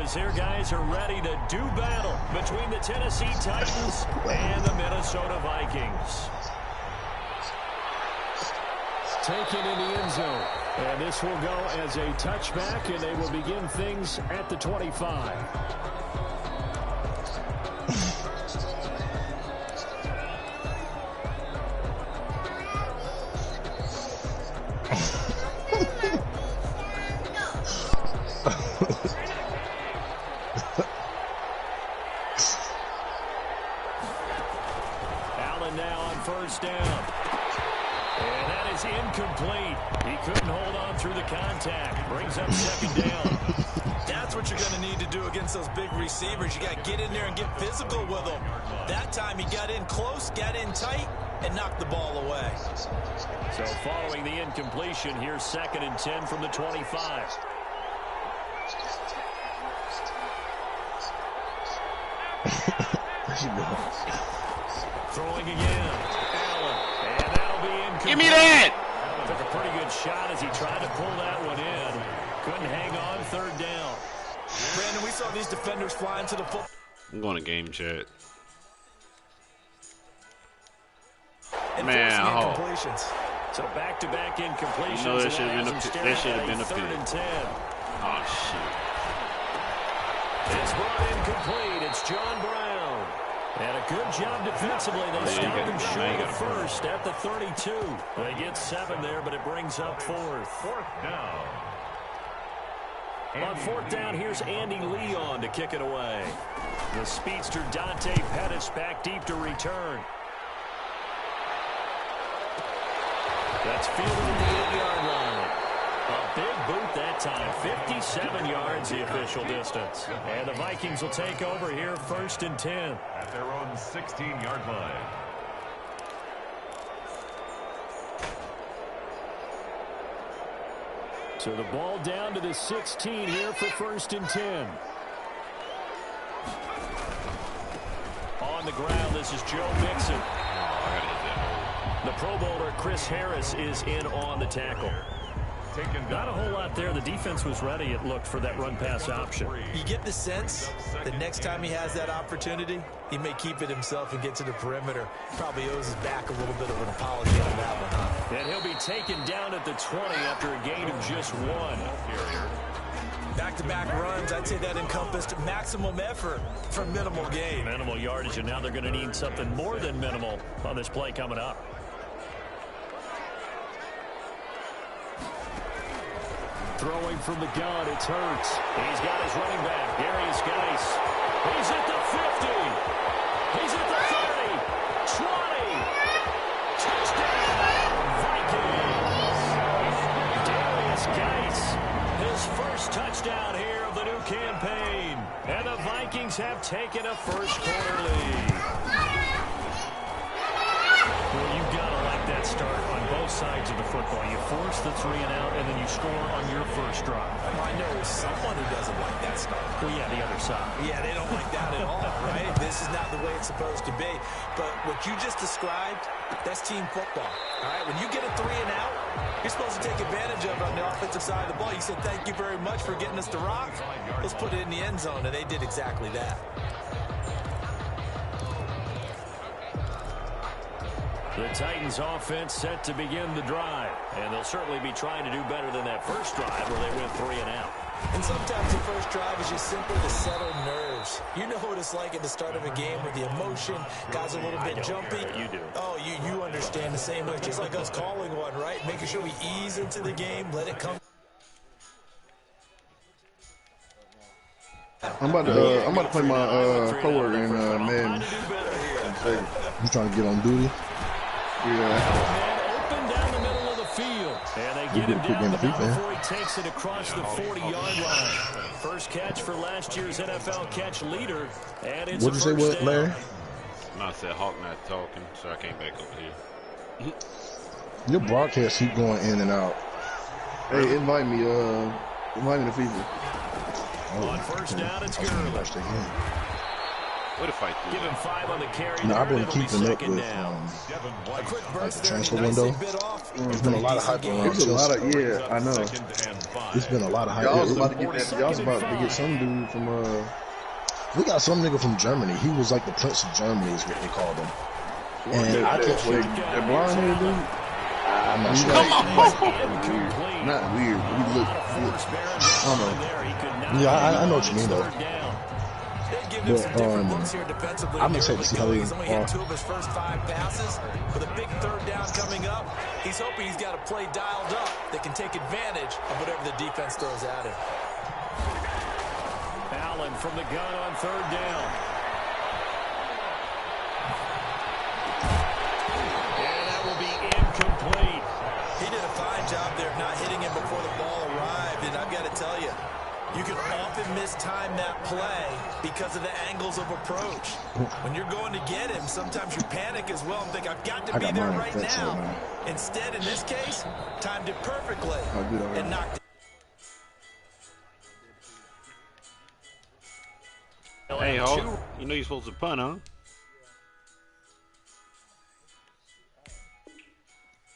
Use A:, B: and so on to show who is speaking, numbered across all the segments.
A: This here, guys, are ready to do battle between the Tennessee Titans and the Minnesota Vikings. Taken in the end zone. And this will go as a touchback, and they will begin things at the 25. Allen now on first down. And that is incomplete. He couldn't hold on through the contact. Brings up second down.
B: That's what you're going to need to do against those big receivers. You got to get in there and get physical with them. That time he got in close, got in tight, and knocked the ball away.
A: So following the incompletion, here's 2nd and 10 from the 25. Throwing again. Allen. And that'll be incomplete.
C: Give me that!
A: Took a pretty good shot as he tried to pull that one in. Couldn't hang on, 3rd down.
B: Brandon, we saw these defenders fly into the football.
C: I'm going to game chat. Man,
A: So back-to-back incompletions.
C: You know that should have been a
A: 3rd and 10.
C: Oh, shit.
A: It's brought incomplete. It's John Brown. And a good job defensively. They stopped him short of first at the 32. They get 7 there, but it brings up 4th. 4th down. On 4th down, here's Andy Leon to kick it away. The speedster Dante Pettis back deep to return. That's fielded at the 8-yard line. A big boot that time. 57 yards the official distance. And the Vikings will take over here 1st and 10.
D: At their own 16-yard line.
A: So the ball down to the 16 here for 1st and 10. On the ground, this is Joe Mixon. The Pro Bowler Chris Harris is in on the tackle. Not a whole lot there. The defense was ready, it looked, for that run-pass option.
B: You get the sense the next time he has that opportunity, he may keep it himself and get to the perimeter. Probably owes his back a little bit of an apology on that one, huh?
A: And he'll be taken down at the 20 after a gain of just 1.
B: Back-to-back runs, I'd say that encompassed maximum effort for minimal gain.
A: Minimal yardage, and now they're going to need something more than minimal on this play coming up. Throwing from the gun, it's Hurts. He's got his running back, Darius Geis. He's at the 50. He's at the 30. 20. Touchdown, Vikings. Darius Geis, his first touchdown here of the new campaign. And the Vikings have taken a first-quarter lead. Well, you've got to like that start on both sides of the football. You force the 3 and out, and then you score on your first drive.
B: I know someone who doesn't like that start.
A: Well, yeah, the other side.
B: Yeah, they don't like that at all, right? This is not the way it's supposed to be. But what you just described, that's team football, all right? When you get a 3 and out, you're supposed to take advantage of it on the offensive side of the ball. You said, thank you very much for getting us to rock. Let's put it in the end zone, and they did exactly that.
A: The Titans offense set to begin the drive, and they'll certainly be trying to do better than that first drive where they went 3 and out.
B: And sometimes the first drive is just simply to settle nerves. You know what it's like at the start of a game with the emotion, guys a little bit jumpy.
A: You do.
B: Oh, you understand the same way, just like us calling one, right? Making sure we ease into the game, let it come.
E: I'm about to play my coworker in Madden. He's trying to get on duty.
A: Yeah. Open down the middle of the field. And they get him down the field before he takes it across the 40-yard line. First catch for last year's NFL catch leader. And it's
E: What'd you say, what, Larry?
C: I said Hawk not talking, so I came back over here.
E: Your broadcast keep going in and out. Hey, invite me to FIFA.
A: On first down, it's Gurley.
C: What a fight.
A: Give him 5 on the carry.
E: No, I've been keeping up with like the transfer window. There's been a lot of hype around.
D: There's a lot of,
E: I know. It's been a lot of hype.
F: Y'all was about to get that.
E: Y'all was about to get some dude from we got some nigga from Germany. He was like the Prince of Germany is what they called him. And I can't wait.
F: That blonde hair dude.
E: I'm not sure.
F: Not weird, but he looked. I don't know.
E: Yeah, I know what you mean though.
B: But
E: I'm excited to see how they
B: He's only hit 2 of his first 5 passes. With a big 3rd down coming up, he's hoping he's got a play dialed up that can take advantage of whatever the defense throws at him.
A: Allen from the gun on 3rd down. And that will be incomplete.
B: He did a fine job there of not hitting him before the ball arrived, and I've got to tell you, you can often mistime that play because of the angles of approach. When you're going to get him, sometimes you panic as well and think, I've got to be there right now. Instead, in this case, timed it perfectly and knocked it.
C: Hey, Hawk, you know you're supposed to punt, huh?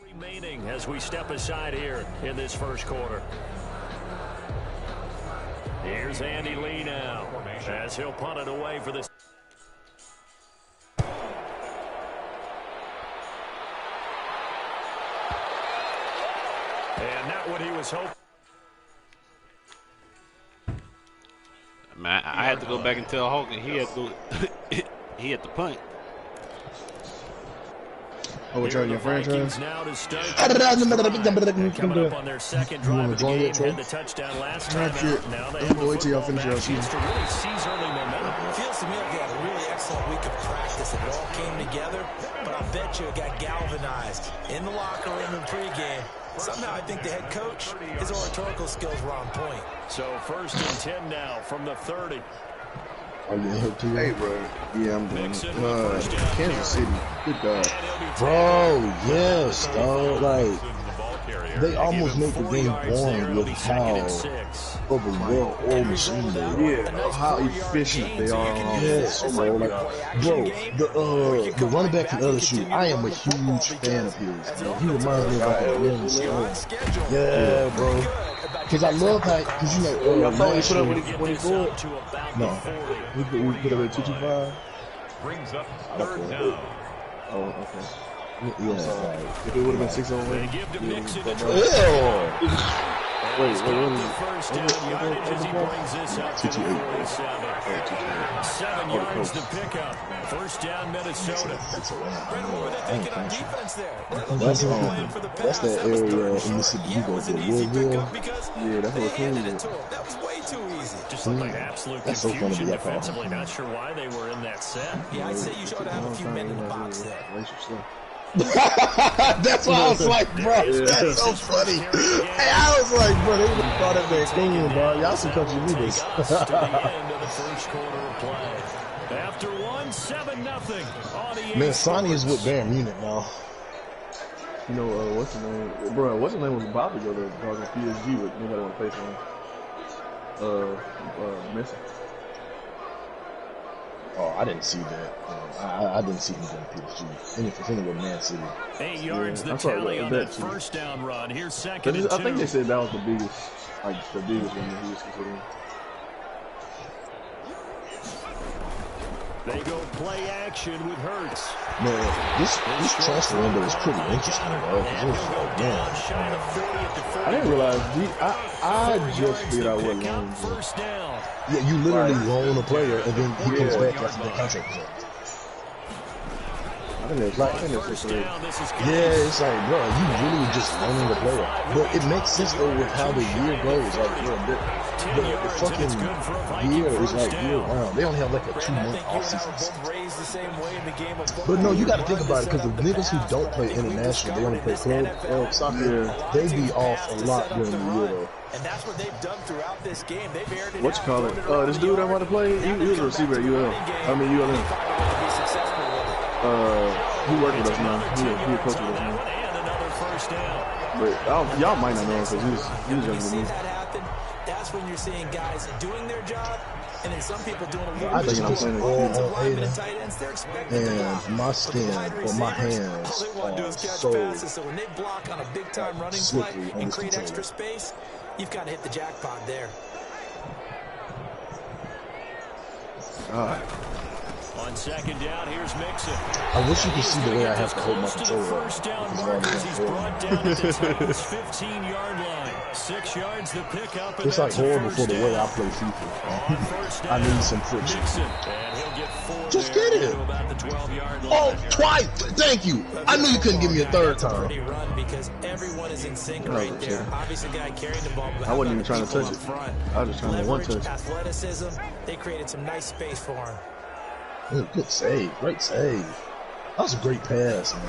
A: Remaining as we step aside here in this first quarter. Here's Andy Lee now as he'll punt it away for this. And not what he was hoping.
C: Man, I had to go back and tell Hawk that he had to go. He had to punt.
F: Oh, what y'all in your franchise?
A: Now to start. Coming up on their second drive of the game, had the touchdown last time out. Now they have a
F: wait till y'all finish your season.
A: to really seize early momentum.
B: Feels to me like they had a really excellent week of practice. It all came together, but I bet you it got galvanized in the locker room in pregame. Somehow I think the head coach, his oratorical skills were on point.
A: So 1st and 10 now from the 30.
E: Are you hip to
F: Hey, bro. Yeah, I'm doing it. Kansas City. Good God.
E: Bro, yes, dog. Like, they almost make the game boring with how of a well-oiled machine they are.
F: Yeah, how efficient they are.
E: Yes, bro. Like, bro, the running back from LSU, I am a huge fan of his. Bro. He reminds me of like a William Stone. Yeah, bro. Because I love how, because you know, last year,
F: when he scored?
E: no, we put it at 225.
D: Brings up 3rd down.
F: Oh, okay.
E: Yeah, like,
F: If it would have been 6 on
A: They
F: win.
A: give to Mix in the
E: ew.
F: Wait,
A: First down yardage as he brings this up to the 47. 7 yards to pick up. First down, Minnesota.
E: It's a wrap.
B: What were they thinking on defense there?
E: That's that area in Mississippi. You go to Louisville.
F: Yeah, that's what
B: Handed it
F: it
B: to him. That was way too easy.
A: Just looked like absolute
E: That's so funny to
A: confusion
E: be up on.
A: defensively. Not sure why they were in that set.
B: Yeah, I'd say you should have a few men in the box there.
E: That's why I was like, bro, that's so funny. Hey, I was like, bro, they would have thought that man clean, bro. Y'all some country leaders.
A: To the end of the first quarter of play. After 1-7-0 on the
E: Man, Sonny is with Bayern Munich now.
F: You know, what's his name? Bro, what's his name was about to go to PSG, but nobody want to play for him. Messi.
E: Oh, I didn't see that. I didn't see him going to PSG. Anything with Man City.
A: 8 yards the
F: I saw
A: tally
F: that
A: on that
F: too.
A: first down run. Here's 2nd and 2.
F: I think they said that was the biggest one that he was considering.
A: They go play action with Hurts.
E: Man, this transfer window is pretty interesting, bro. Because it's like, man.
F: I didn't realize I just figured out what loan was.
A: First down.
E: Yeah, you literally loan a player and then he comes back after the contract is up.
F: I think that's like,
A: First down. This is
E: Yeah, it's like, bro, you really just loaning the player. But it makes sense though with how the year goes. Like, bro, the fucking year is like year round. They only have like a 2-month off season. But no, you got to think about it because the niggas who don't play international, they only play club soccer. They be off a lot during the year though.
B: And that's what they've done throughout this game. They've aired it
F: What you call it? This dude I want to play, he was a receiver at UL. I mean ULM. He worked with us now. He a coach with us now. But y'all might not know him because he was younger than me.
B: That's when you're seeing guys doing their job And then some people doing a little
E: I
B: bit
E: just put
B: of
E: all
B: offensive
E: on
B: linemen and
E: Aiden,
B: tight ends. They're expected to block.
E: and my
B: But the
E: skin
B: wide
E: or my
B: receivers,
E: hands
B: all they want to do
E: are
B: is catch
E: so
B: passes. So when they block on a big-time running play
E: slippery on
B: and
E: this
B: create
E: controller.
B: extra space, you've got to hit the jackpot there.
F: All right.
A: On second down, here's Mixon.
E: I wish you could see the way I have to hold my
A: Close to the
E: controller.
A: first down
E: It's
A: mark
E: hard
A: as
E: to
A: he's
E: hold.
A: brought down at the Titans' 15-yard line. 6 yards the pickup, and
E: It's like
A: that's a
E: horrible
A: first
E: for the way I
A: down.
E: play
A: On
E: FIFA.
A: first
E: I
A: down,
E: need some friction.
A: Mixon, and he'll get 4
E: Just
A: there
E: get it.
A: to about the 12-yard line.
E: Oh, twice! Thank you. I knew you couldn't give me a third
B: That's a
E: time.
B: pretty run because everyone is in sync
F: No,
B: right there.
F: sir.
B: Obviously, the guy carrying the ball. But
F: I wasn't
B: how
F: even trying
B: about
F: to
B: the
F: touch
B: people
F: it.
B: up front?
F: I was just trying to one
B: Leverage,
F: touch.
B: athleticism. They created some nice space for him.
E: Good save. Great save. That was a great pass, man.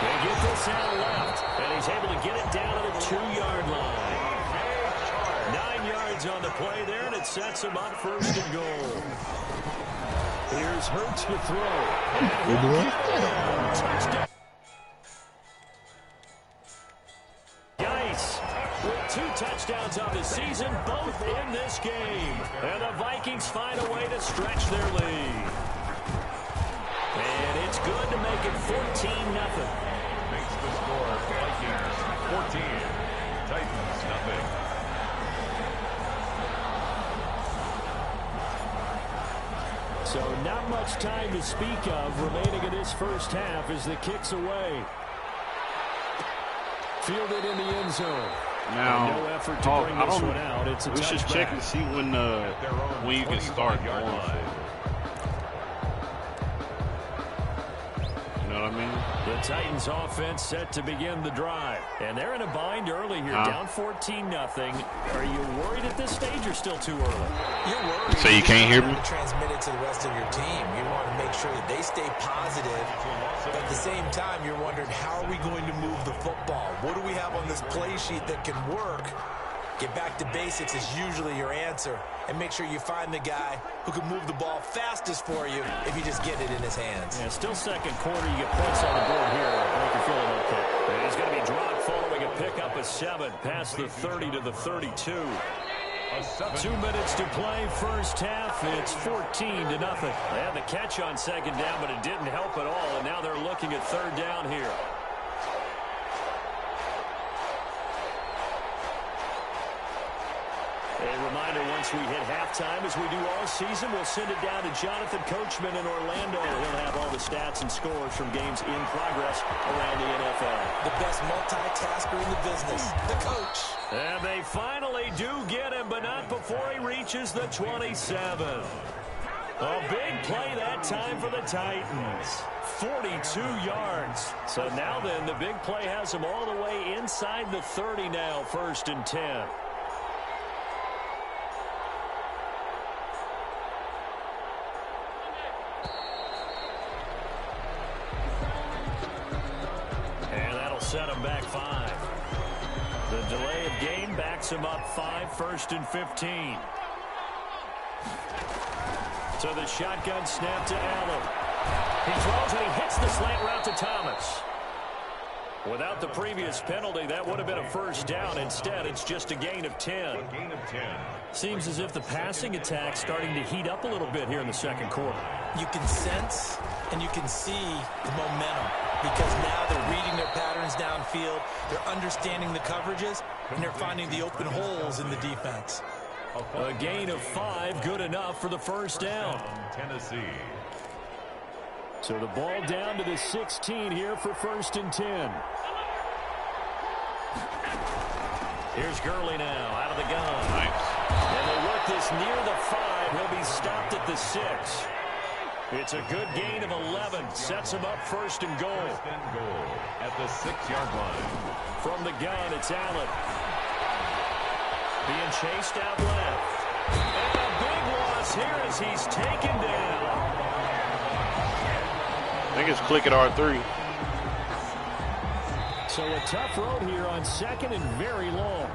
A: They get this out left, and he's able to get it down to the 2-yard line. 9 yards on the play there, and it sets him up first and goal. Here's Hurts to throw.
E: We're doing?
A: Touchdown. Geis with 2 touchdowns on the season, both in this game. And the Vikings find a way to stretch their lead. And it's good to make it 14-0.
D: Makes the score Vikings 14, Titans nothing.
A: So not much time to speak of remaining in this first half as the kick's away. Fielded in the end zone.
C: Now,
A: No effort to
C: Hawk,
A: bring
C: I
A: this
C: don't.
A: one out. It's a
C: We should check
A: touchback.
C: and see when you can start going for it. You know what I mean?
A: The Titans offense set to begin the drive. And they're in a bind early here, down 14-0. Are you worried at this stage or still too early?
B: You're worried.
C: So you can't hear me?
B: To transmit it to the rest of your team. You want to make sure that they stay positive. But at the same time, you're wondering, how are we going to move the football? What do we have on this play sheet that can work? Get back to basics is usually your answer. And make sure you find the guy who can move the ball fastest for you if you just get it in his hands.
A: Yeah, still second quarter. You get points on the board here. I think you're feeling okay. And he's going to be dropped following a pickup of 7 past the 30 to the 32. 2 minutes to play first half. It's 14-0. They had the catch on second down, but it didn't help at all. And now they're looking at third down here. A reminder, once we hit halftime, as we do all season, we'll send it down to Jonathan Coachman in Orlando. He'll have all the stats and scores from games in progress around the NFL.
B: The best multitasker in the business, the coach.
A: And they finally do get him, but not before he reaches the 27. A big play that time for the Titans. 42 yards. So now then, the big play has him all the way inside the 30 now, 1st and 10. And that'll set him back 5. The delay of game backs him up 5, 1st and 15. So the shotgun snap to Allen. He throws and he hits the slant route to Thomas. Without the previous penalty, that would have been a first down. Instead, it's just a gain of 10.
D: Gain of 10.
A: Seems as if the passing attack's starting to heat up a little bit here in the second quarter.
B: You can sense and you can see the momentum because now they're reading their patterns downfield, they're understanding the coverages, and they're finding the open holes in the defense.
A: A gain of 5, good enough for the first down.
D: Tennessee.
A: So the ball down to the 16 here for 1st and 10. Here's Gurley now out of the gun.
C: Nice.
A: And they work this near the 5. He'll be stopped at the 6. It's a good gain of 11. Sets him up 1st and goal.
D: 1st and goal at the 6-yard line.
A: From the gun, it's Allen. Being chased out left. And a big loss here as he's taken down.
C: I think it's click at R3.
A: So a tough road here on 2nd and very long.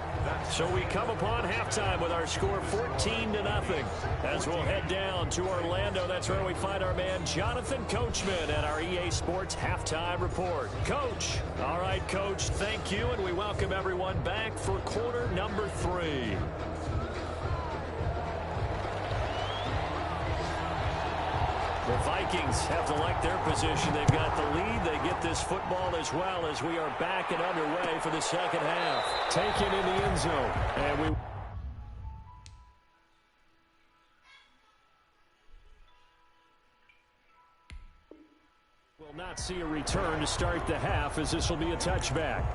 A: So we come upon halftime with our score 14-0. As we'll head down to Orlando, that's where we find our man Jonathan Coachman at our EA Sports Halftime Report. Coach. All right, Coach, thank you, and we welcome everyone back for quarter number 3. The Vikings have to like their position. They've got the lead. They get this football as well as we are back and underway for the second half. Taken in the end zone. And we will not see a return to start the half, as this will be a touchback.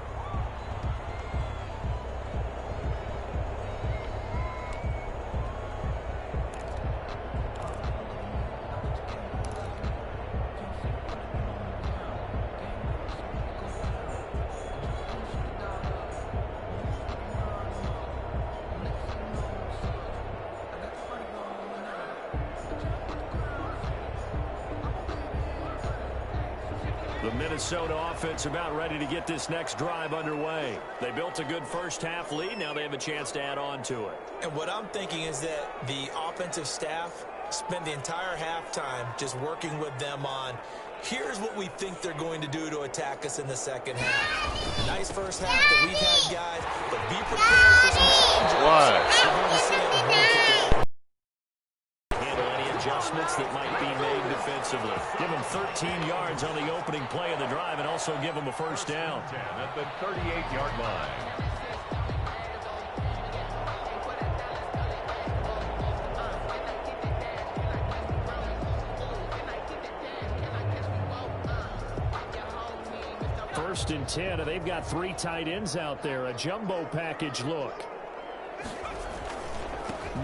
A: The Minnesota offense about ready to get this next drive underway. They built a good first half lead. Now they have a chance to add on to it.
B: And what I'm thinking is that the offensive staff spent the entire halftime just working with them on, here's what we think they're going to do to attack us in the second half. Nice first half that we've had, guys, but be prepared for some changes.
C: What?
B: We're going to see it when we kick it out.
A: Handle any adjustments that might be made defensively. Give them 13 yards on the opening play of the drive and also give them a first down.
D: 10 at the 38-yard line.
A: First and 10, and they've got 3 tight ends out there. A jumbo package look.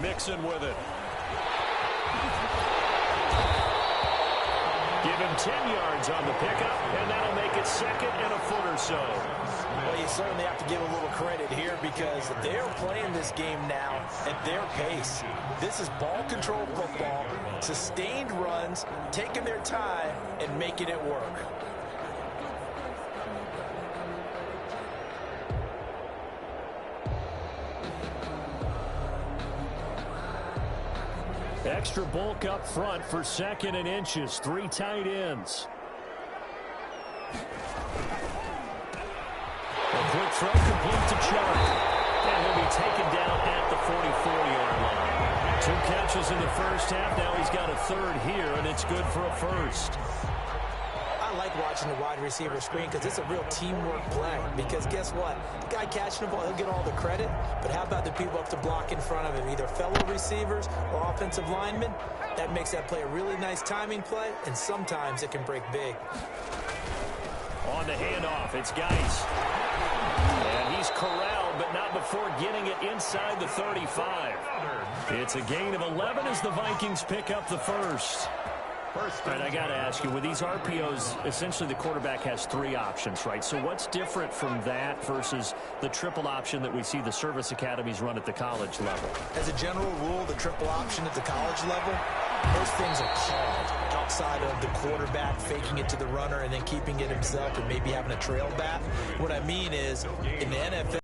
A: Mixon with it. Give him 10 yards on the pickup, and that'll make it second and a foot or so.
B: Well, you certainly have to give a little credit here because they're playing this game now at their pace. This is ball control football, sustained runs, taking their time, and making it work.
A: Extra bulk up front for second and inches. 3 tight ends. A quick throw complete to Chubb. And he'll be taken down at the 44-yard line. 2 catches in the first half. Now he's got a third here, and it's good for a first.
B: I like watching the wide receiver screen because it's a real teamwork play. Because guess what? The guy catching the ball, he'll get all the credit. But how about the people up to block in front of him, either fellow receivers or offensive linemen? That makes that play a really nice timing play, and sometimes it can break big.
A: On the handoff, it's Geis. And he's corralled, but not before getting it inside the 35. It's a gain of 11 as the Vikings pick up the first. All right, I got to ask you, with these RPOs, essentially the quarterback has 3 options, right? So what's different from that versus the triple option that we see the service academies run at the college level?
B: As a general rule, the triple option at the college level, those things are called outside of the quarterback faking it to the runner and then keeping it himself and maybe having a trail back. What I mean is, in the NFL,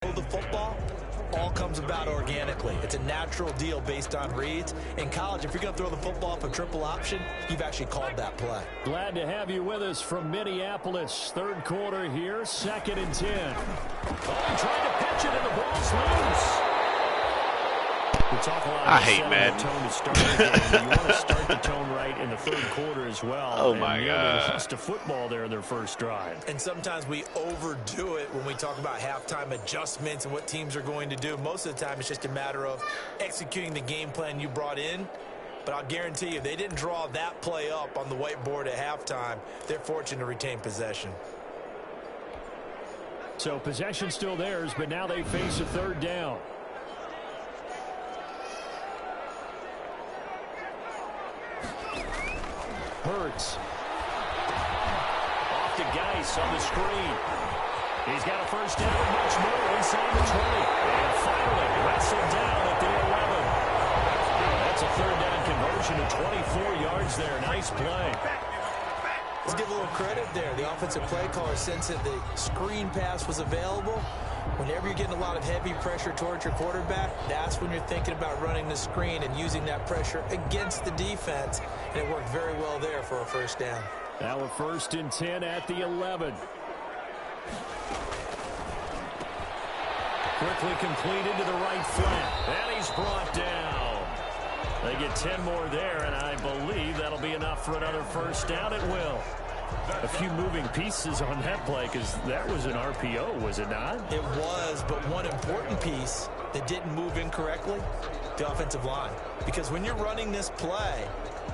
B: the football all comes about organically. It's a natural deal based on reads. In college, if you're going to throw the football off a triple option, you've actually called that play.
A: Glad to have you with us from Minneapolis. Third quarter here, 2nd and 10. Oh, trying to pitch it, and the ball's loose. We talk a lot
C: I
A: about
C: hate Madden.
A: tone to start the game. You want to start the tone right in the third quarter as well.
C: Oh, my
A: God.
C: God.
A: Just a football there in their first drive.
B: And sometimes we overdo it when we talk about halftime adjustments and what teams are going to do. Most of the time, it's just a matter of executing the game plan you brought in. But I'll guarantee you, if they didn't draw that play up on the whiteboard at halftime, they're fortunate to retain possession.
A: So possession still theirs, but now they face a third down. Hurts. Off to Geis on the screen. He's got a first down and much more inside the 20. And finally wrestled down at the 11. That's a third down conversion of 24 yards there. Nice play.
B: Let's give a little credit there. The offensive play caller, since that the screen pass was available, whenever you're getting a lot of heavy pressure towards your quarterback, that's when you're thinking about running the screen and using that pressure against the defense. And it worked very well there for a first down.
A: Now a 1st and 10 at the 11. Quickly completed to the right flat. And he's brought down. They get 10 more there, and I believe that'll be enough for another first down. It will. A few moving pieces on that play because that was an RPO, was it not?
B: It was, but one important piece that didn't move incorrectly, the offensive line. Because when you're running this play,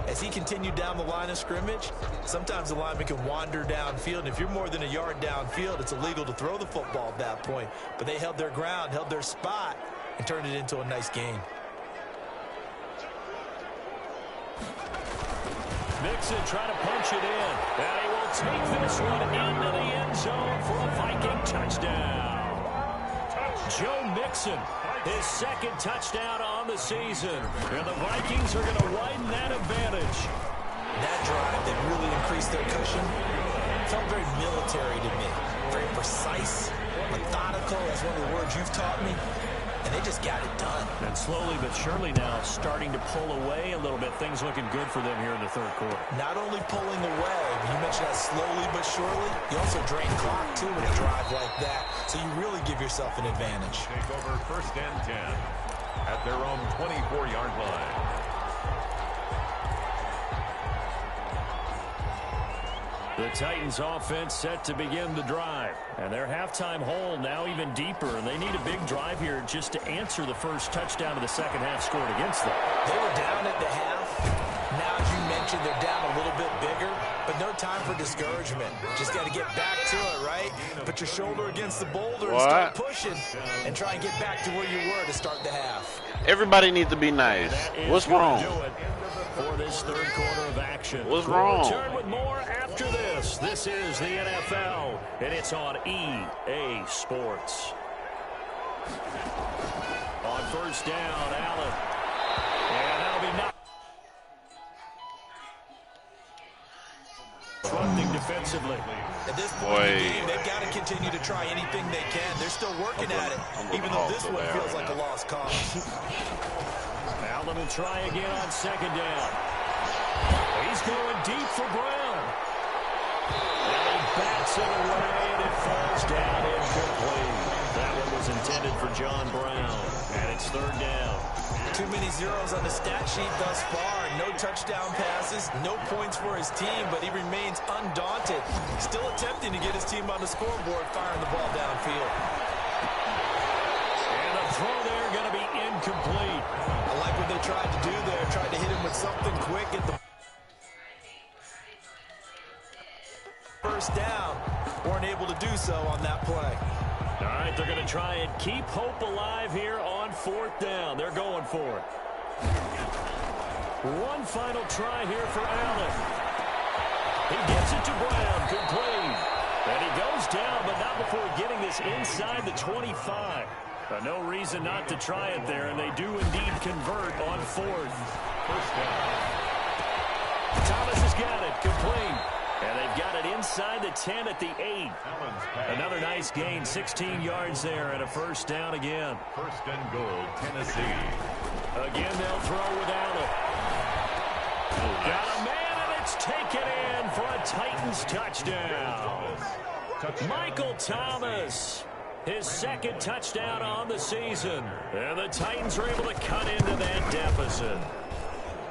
B: as he continued down the line of scrimmage, sometimes the lineman can wander downfield. And if you're more than a yard downfield, it's illegal to throw the football at that point. But they held their ground, held their spot, and turned it into a nice game.
A: Mixon trying to punch it in. And he will take this one into the end zone for a Viking touchdown. Joe Mixon, his second touchdown on the season. And the Vikings are going to widen that advantage.
B: That drive that really increased their cushion felt very military to me. Very precise, methodical. That's one of the words you've taught me. And they just got it done.
A: And slowly but surely now starting to pull away a little bit. Things looking good for them here in the third quarter.
B: Not only pulling away, but you mentioned that slowly but surely. You also drain clock, too, with a drive like that. So you really give yourself an advantage.
D: Take over first and 10 at their own 24-yard line.
A: The Titans offense set to begin the drive. And their halftime hole now even deeper. And they need a big drive here just to answer the first touchdown of the second half scored against them.
B: They were down at the half. Now, as you mentioned, they're down a little bit bigger. But no time for discouragement. Just got to get back to it, right? Put your shoulder against the boulder and start pushing. And try and get back to where you were to start the half.
C: Everybody needs to be nice. What's wrong?
A: For this third quarter of action.
C: What's wrong?
A: Return with more after this. This is the NFL, and it's on EA Sports. On first down, Allen. And that'll be not disrupting defensively.
B: At this point in the game, they've got to continue to try anything they can. They're still working at it, even though this one feels like a lost cause.
A: Allen will try again on second down. He's going deep for Brown. And he bats it away, and it falls down incomplete. That one was intended for John Brown, and it's third down.
B: Too many zeros on the stat sheet thus far. No touchdown passes, no points for his team, but he remains undaunted. Still attempting to get his team on the scoreboard, firing the ball downfield.
A: And the throw there going to be incomplete.
B: I like what they tried to do there. Tried to hit him with something quick at the first down. Weren't able to do so on that play.
A: All right, they're going to try and keep hope alive here on fourth down. They're going for it. One final try here for Allen. He gets it to Brown, complete. And he goes down, but not before getting this inside the 25. No reason not to try it there, and they do indeed convert on fourth.
D: First down.
A: Thomas has got it, complete. And they've got it inside the 10 at the 8. Another nice gain, 16 yards there, and a first down again.
D: First and goal, Tennessee.
A: Again, they'll throw with Allen. Got a man, and it's taken in for a Titans touchdown. Michael Thomas, his second touchdown on the season. And the Titans are able to cut into that deficit.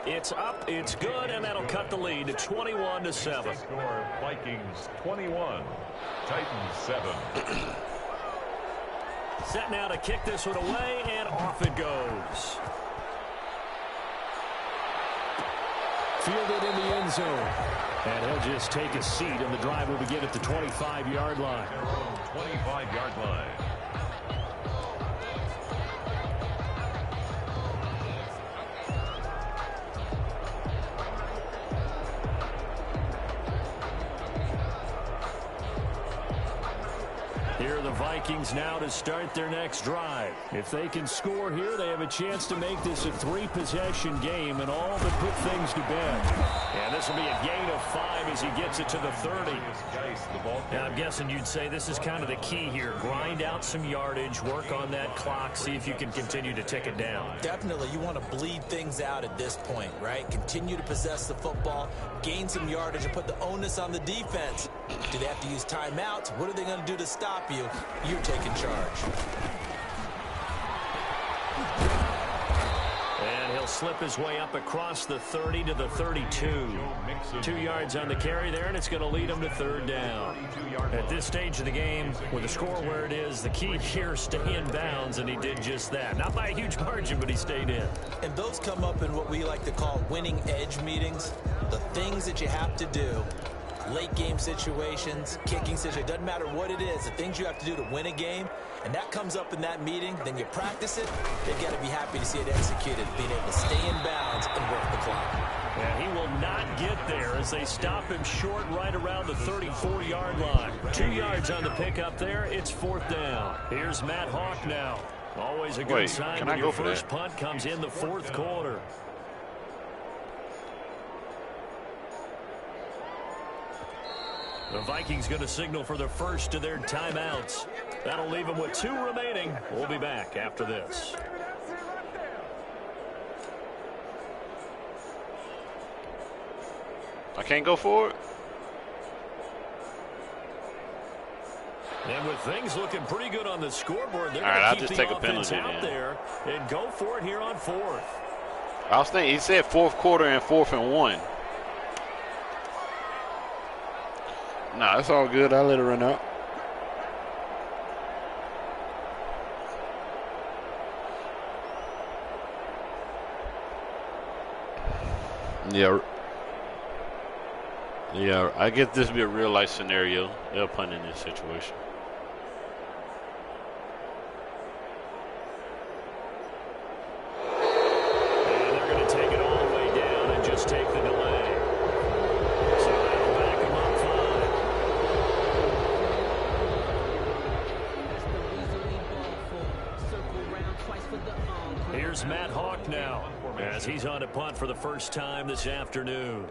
A: It's up, it's good, and that'll cut the lead to 21-7.
D: Score Vikings 21, Titans 7.
A: Set now to kick this one away, and off it goes. Fielded in the end zone. And he'll just take a seat, and the drive will begin at the 25-yard line.
D: 25-yard line.
A: Here are the Vikings now to start their next drive. If they can score here, they have a chance to make this a three-possession game and all but put things to bed. And this will be a gain of 5 as he gets it to the 30. Now, I'm guessing you'd say this is kind of the key here. Grind out some yardage, work on that clock, see if you can continue to tick it down.
B: Definitely, you want to bleed things out at this point, right? Continue to possess the football, gain some yardage, and put the onus on the defense. Do they have to use timeouts? What are they going to do to stop you? You're taking charge.
A: And he'll slip his way up across the 30 to the 32. 2 yards on the carry there, and it's going to lead him to third down. At this stage of the game, with the score where it is, the key here is stay in bounds, and he did just that. Not by a huge margin, but he stayed in.
B: And those come up in what we like to call winning edge meetings. The things that you have to do. Late game situations, kicking situations, doesn't matter what it is, the things you have to do to win a game, and that comes up in that meeting, then you practice it, they've got to be happy to see it executed, being able to stay in bounds and work the clock.
A: And he will not get there as they stop him short right around the 34-yard line. 2 yards on the pickup there, it's fourth down. Here's Matt Hawk now. Always a good sign when your first punt comes in the fourth quarter. The Vikings going to signal for the first of their timeouts. That'll leave them with 2 remaining. We'll be back after this.
C: I can't go for it.
A: And with things looking pretty good on the scoreboard, they're
C: going
A: to keep the offense out there and go for it here on fourth.
C: I was thinking, he said fourth quarter and 4th and 1. Nah, it's all good. I'll let it run out. Yeah, I guess this would be a real-life scenario. They'll punt in this situation.
A: And they're going to take it all the way down and just take the delay. So that'll back them up 5. Here's Matt Hawk now as he's on a punt for the first time this afternoon.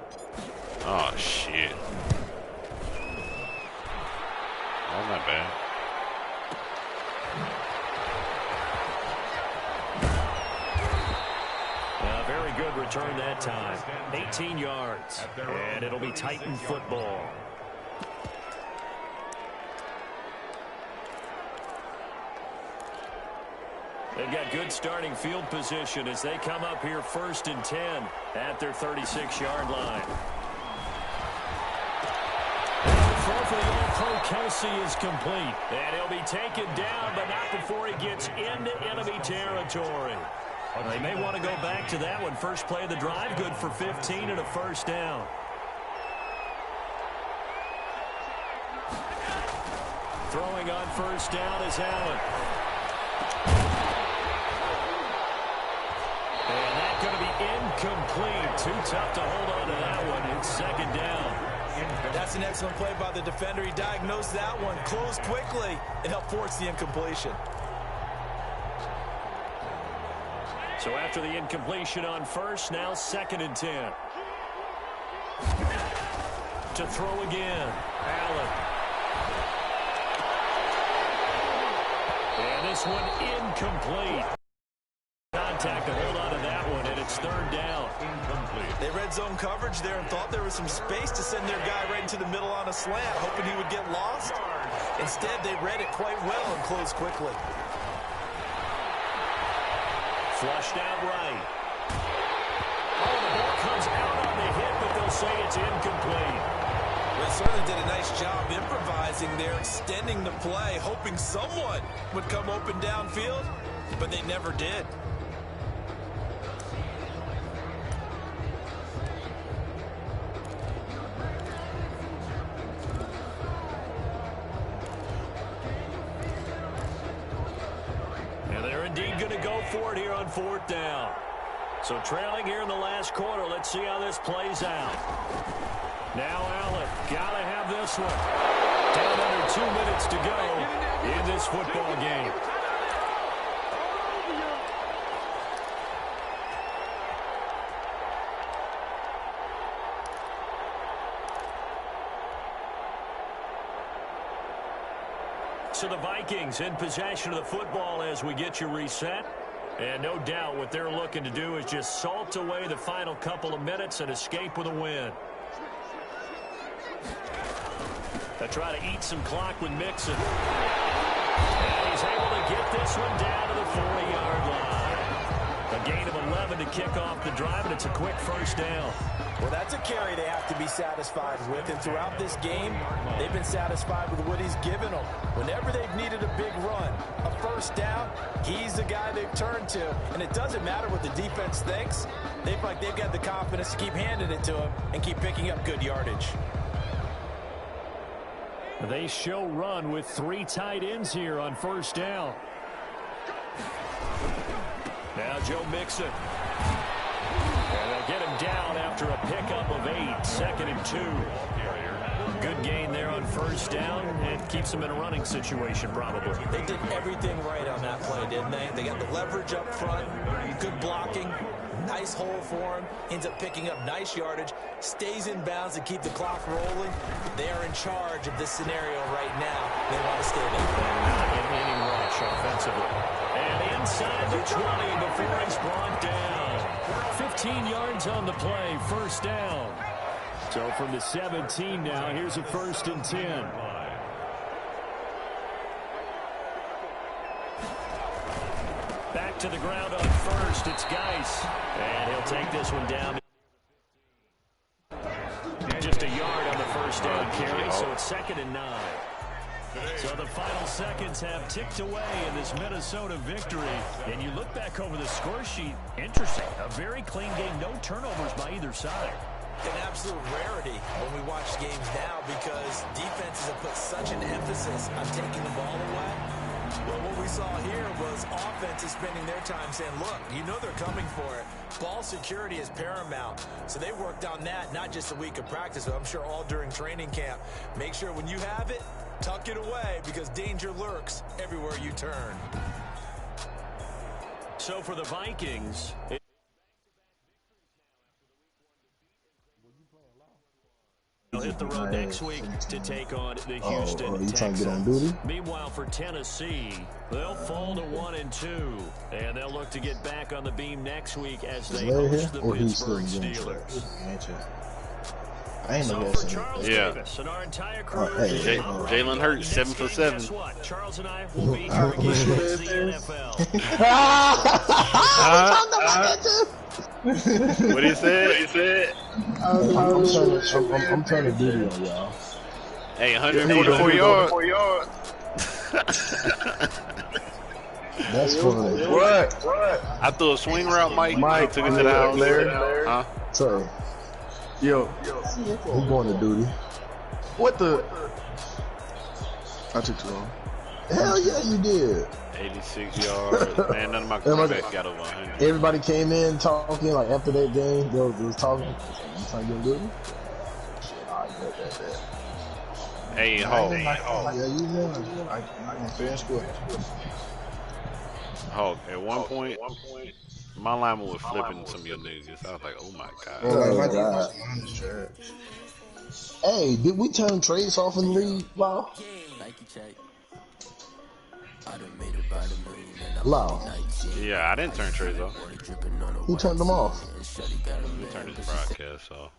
C: Oh, shit. That's not bad.
A: A very good return that time. 18 yards. And it'll be Titan football. They've got good starting field position as they come up here 1st and 10 at their 36-yard line. Throw for the All-Pro Kelce is complete. And he'll be taken down, but not before he gets into enemy territory. They may want to go back to that one. First play of the drive, good for 15 and a first down. Throwing on first down is Allen. And that's going to be incomplete. Too tough to hold on to that one. It's second down.
B: That's an excellent play by the defender. He diagnosed that one, closed quickly, and helped force the incompletion.
A: So after the incompletion on first, now 2nd and 10. To throw again, Allen. And this one incomplete. Contact to hold on to that one, and it's third down.
B: Incomplete. They red zone coverage there and thought there was some space to send their guy right into the middle on a slant, hoping he would get lost. Instead, they read it quite well and closed quickly.
A: Flushed out right. Oh, the ball comes out on the hit, but they'll say it's incomplete.
B: They certainly did a nice job improvising there, extending the play, hoping someone would come open downfield, but they never did.
A: And they're indeed going to go for it here on fourth down. So trailing here in the last quarter, let's see how this plays out. Now Allen, got to have this one. Down under 2 minutes to go in this football game. So the Vikings in possession of the football as we get you reset. And no doubt what they're looking to do is just salt away the final couple of minutes and escape with a win. They try to eat some clock with Mixon. And he's able to get this one down to the 40-yard line. A A gain of 11 to kick off the drive, and it's a quick first down.
B: Well, that's a carry they have to be satisfied with, and throughout this game, they've been satisfied with what he's given them. Whenever they've needed a big run, a first down, he's the guy they've turned to, and it doesn't matter what the defense thinks. They feel like they've got the confidence to keep handing it to him and keep picking up good yardage.
A: They show run with 3 tight ends here on first down. Now Joe Mixon. And they'll get him down after a pickup of 8, 2nd and 2. Good gain there on first down, and keeps them in a running situation probably.
B: They did everything right on that play, didn't they? They got the leverage up front, good blocking, nice hole for him, ends up picking up nice yardage, stays in bounds to keep the clock rolling. They are in charge of this scenario right now. They want to stay there.
A: An inning rush offensively. And inside the 20 before he's brought down. 15 yards on the play, first down. So from the 17 now, here's a 1st and 10. Back to the ground on first, it's Geis. And he'll take this one down. Just a yard on the first down carry, so it's 2nd and 9. So the final seconds have ticked away in this Minnesota victory. And you look back over the score sheet, interesting. A very clean game, no turnovers by either side.
B: An absolute rarity when we watch games now because defenses have put such an emphasis on taking the ball away. Well, what we saw here was offenses spending their time saying, look, you know they're coming for it. Ball security is paramount. So they worked on that not just a week of practice, but I'm sure all during training camp. Make sure when you have it, tuck it away because danger lurks everywhere you turn.
A: So for the Vikings, they'll hit the road next week to take on the Houston
E: you trying to get on duty?
A: Meanwhile, for Tennessee, they'll fall to 1 and 2, and they'll look to get back on the beam next week as they host the Pittsburgh Steelers.
E: I ain't know
A: So for Charles Davis and our entire crew,
C: Jalen Hurts, 7 for 7.
A: Guess what? Charles and I will be here again against the NFL.
C: What he said?
E: I'm turning duty on y'all.
C: Hey, 144 yards.
E: That's funny.
F: What?
C: I threw a swing route, Mike took it to the house.
F: Larry.
C: Huh?
E: Sorry.
F: Yo,
E: I'm going to duty.
F: what the? I took too long.
E: Hell yeah, you did.
C: 86 yards. Man, none of my quarterbacks got over 100.
E: Everybody came in talking, like after that game, they was talking. You trying to get duty? Shit, all right, bet.
C: Hey, Hawk.
E: Yeah, you know. I'm fair and square.
C: Hawk, at one point, my lineman was flipping some of your niggas. I was like, oh my God.
E: Oh, God. Hey, did we turn Trace off in the league, Lau? Lau.
C: Yeah, I didn't turn Trace off.
E: Who turned them off?
C: We turned his broadcast off.